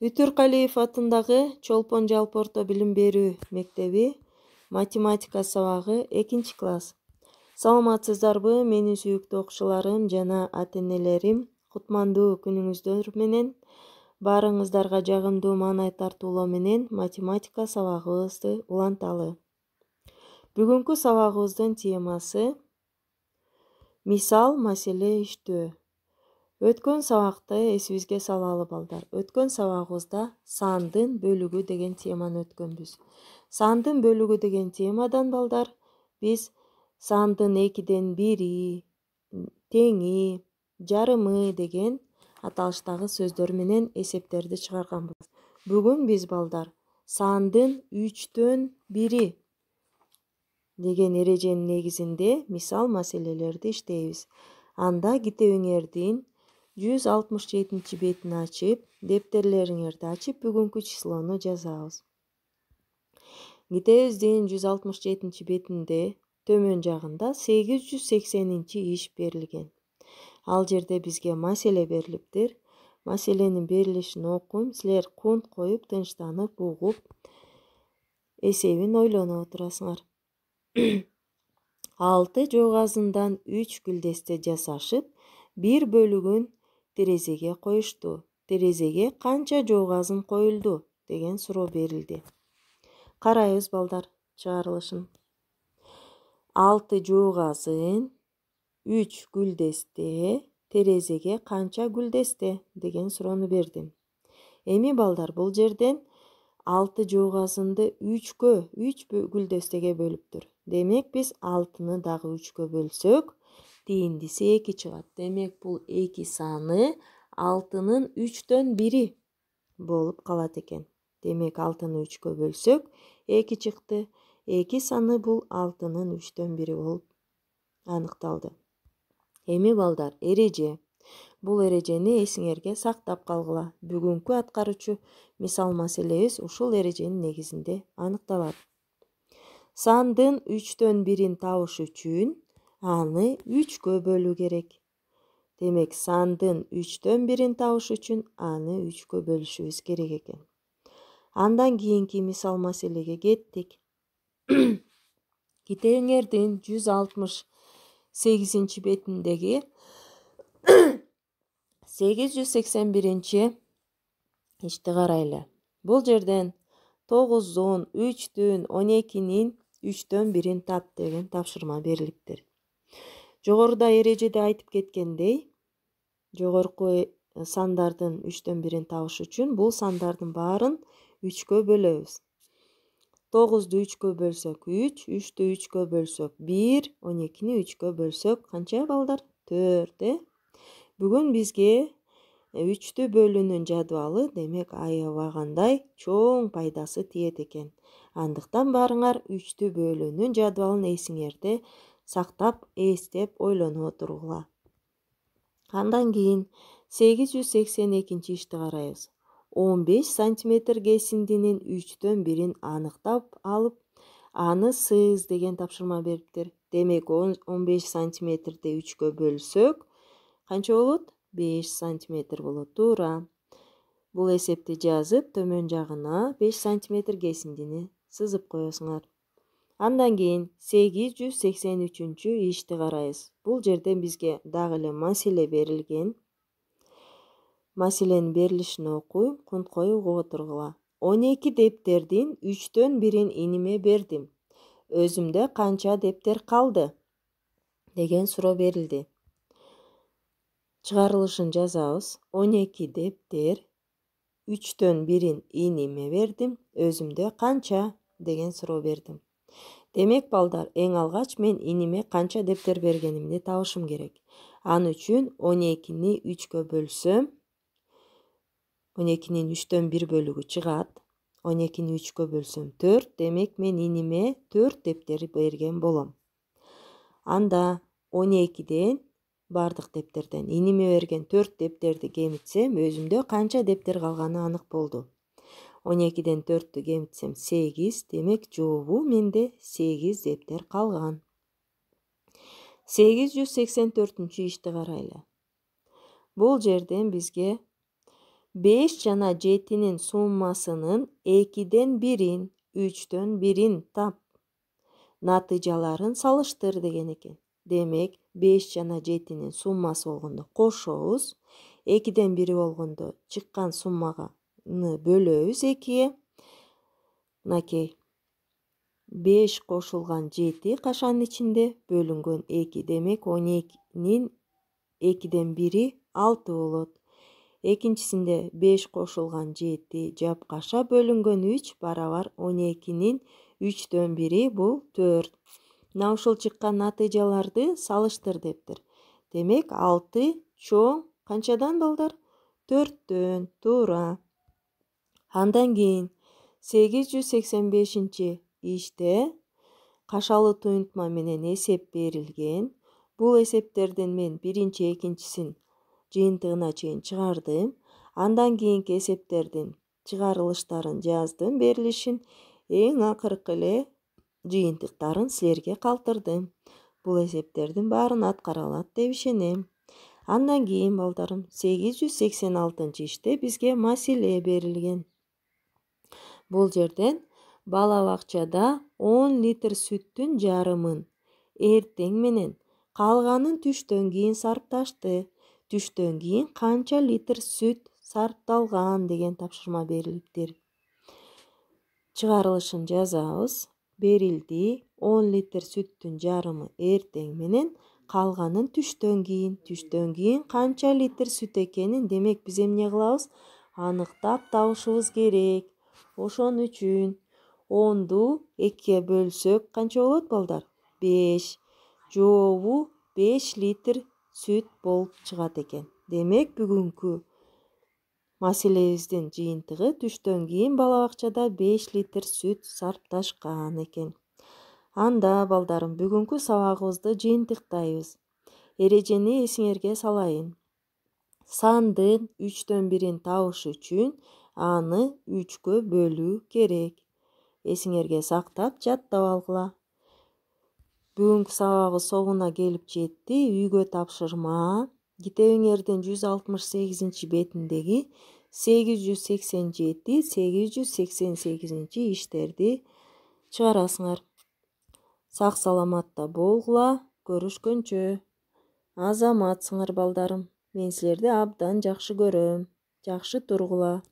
Үтүркалиев атындагы Чолпон жалпы орто билим берүү мектеби математика сабагы 2-класс. Саламатсыздарбы, менин сүйүктүү окуучуларым жана ата-энелерим. Кутмандуу күнүңүздөр менен баарыңыздарга жагымдуу маанай тартуулоо менен математика сабагыбызды уланталы. Бүгүнкү сабагыбыздын темасы мисал маселе иштөө. Өткөн сабакты эсибизге салалы балдар. Өткөн сабагыбызда сандын бөлүгү деген теманы өткөнбүз. Сандын бөлүгү деген темадан балдар биз сандын 2ден 1, теңи, жарымы деген аталыштагы сөздөр менен эсептерди чыгарганбыз. Бүгүн биз балдар сандын 3дөн 1 деген эреженин негизинде мисал маселелерди иштейбиз. Анда китебиңердин 167 бетин ачып, дептерлериңерди ачып, бүгүнкү числону жазабыз. Китебиздин 167 бетинде төмөн жагында 880 иш берилген. Ал жерде бизге маселе берилиптир. Маселенин берилишин окуйм, силер кунт коюп, тынчтанып, угуп, эсебин ойлонуп отурасыңар. 6 жогазындан 3 гүлдесте жасашып, бир бөлүгүн терезеге коюшту. Терезеге канча жогазын коюлду деген суроо берилди. Карайбыз балдар чыгарылышын. 6 жогазын 3 гүлдесте терезеге канча гүлдесте деген суроону бердим. Эми балдар бул жерден 6 жогазынды 3 гүлдестеге бөлүптүр. Демек биз 6-ны дагы 3-кө бөлсөк, тээндиси 2 чыгат. Демек бул 2 саны 6-нын 3дөн 1 болуп калат экен. Демек 6-ны 3-кө бөлсөк 2 чыкты. 2 саны бул 6-нын 3дөн 1 болуп аныкталды. Эми балдар эреже. Бул эрежени эсиңерге сактап калгыла. Бүгүнкү аткаруучу мисал маселебиз ушул эреженин негизинде аныкталат. Сандын 3дөн 1 табыш үчүн аны 3кө бөлүү керек. Демек сандын 3дөн 1 табыш үчүн аны 3кө бөлүшүбүз керек экен. Андан кийинки мисал маселеге кеттик. Китебиңердин 168 бетиндеги 881 ишти карайлы. Бул жерден 9'un, 3'tün, 12'nin 3'төн 1'in тап деген тапшырма берилиптир. Жогоруда эрежеде айтып кеткендей, жогорку сандардын 3дөн 1'in табыш үчүн бул сандардын баарын 3кө бөлөбүз. 9'ду 3кө бөлсөк 3, 3'тү 3кө бөлсөк 1, 12'ни 3кө бөлсөк канча балдар? 4. Бүгүн бизге 3'тү бөлүүнүн жадвалы, демек аябагандай чоң пайдасы тиет экен. Андыктан баарыңар 3'тү бөлүүнүн жадвалын эсиңерде сактап, эстеп, ойлонуп отургула. Андан кийин 882 ишти карайбыз. 15 сантиметр кесиндинин 3дөн 1'in аныктап алып, аны сыз деген тапшырма бериптир. Демек 15 сантиметрди 3кө бөлсөк, канча болот? 5 сантиметр болот. Туура. Бул эсепти жазып, төмөн жагына 5 сантиметр кесиндини сызып коесуңар. Андан кийин 883 ишти карайбыз. Бул жерден бизге дагы эле маселе берилген. Маселенин берилишин окуйм, кунт коюп угуп отургула. 12 дептердин 3дөн 1'in иниме бердим. Өзүмдө канча дептер калды? Деген суроо берилди. Чыгарылышын жазабыз. 12 дептер 3дөн 1'in иниме бердим. Өзүмдө канча деген суроо бердим. Демек балдар, эң алгач мен иниме канча дептер бергенимди табышым керек. Аны үчүн 12'ни 3кө бөлсөм, 12'нин 3дөн 1 бөлүгү чыгат. 12'ни 3кө бөлсөм 4, демек мен иниме 4 дептер берген болом. Анда 12'ден бардык дептерден иниме берген 4 дептерди кемитсем, өзүмдө канча дептер калганы анык болду. 12'ден 4'тү кемитсем 8, демек жообу менде 8 дептер калган. 884 ишти карайлы. Бул жерден бизге 5 жана 7'nin суммасынын 2'den 1'in, 3'tөн 1'in tap. Натыйжаларын салыштыр деген экен. Демек, 5 жана 7'nin суммасы болгондо кошобуз. 2'den 1 болгондо чыккан сумманы бөлөбүз 2'ye. Мынакей 5 кошулган 7 кашанын ичинде бөлүнгөн 2. Демек 12'nin 2'den 1'i 6 болот. Экинчисинде 5 кошулган 7 жапкаша бөлүнгөн 3 барабар 12'nin 3'төн 1'i бул 4. Мына ушул чыккан натыйжаларды салыштыр дептир. Демек 6 чоң канчадан балдар? 4'төн. Туура. Андан кийин 885 иште кашалуу туюнтма менен эсеп берилген. Бул эсептерден мен биринчи, экинчисин жыйынтыгына чейин чыгардым. Андан кийинки эсептердин чыгарылыштарын жаздым, берилишин. Эң акыркы эле жыйынтыктарын силерге калтырдым. Бул эсептердин баарын аткара алат деп ишенем. Андан кийин балдарым 886 иште бизге маселе берилген. Бул жерден бала бакчада 10 литр сүттүн жарымын эртең менен, калганын түштөн кийин сарпташты. Түштөн кийин канча литр сүт сарпталган деген тапшырма берилиптир. Чыгарылышын жазабыз. Берилди 10 литр сүттүн жарымы эртең менен, калганын түштөн кийин. Түштөн кийин канча литр сүт экенин демек биз эмне кылабыз? Аныктап табышыбыз керек. Ошон үчүн 10'ду 2'ye бөлсөк канча болот балдар? 5. Жообу 5 литр сүт болуп чыгат экен. Демек бүгүнкү маселебиздин жыйынтыгы түштөн кийин бала бакчада 5 литр сүт сарпташкан экен. Анда балдарым бүгүнкү сабагыбызды жыйынтыктайбыз. Эрежени эсиңерге салайын. Сандын 3'төн 1'in табыш үчүн аны 3'кө бөлүү керек. Эсиңерге сактап жаттап алгыла. Бүгүнкү сабагыбыз соңуна келип жетти. Үйгө тапшырма китебиңердин 168 бетиндеги 887-888 иштерди чыгарасыңар. Сак саламатта болгула, көрүшкөнчө. Азаматсыңар балдарым. Мен силерди абдан жакшы көрөм. Жакшы тургула.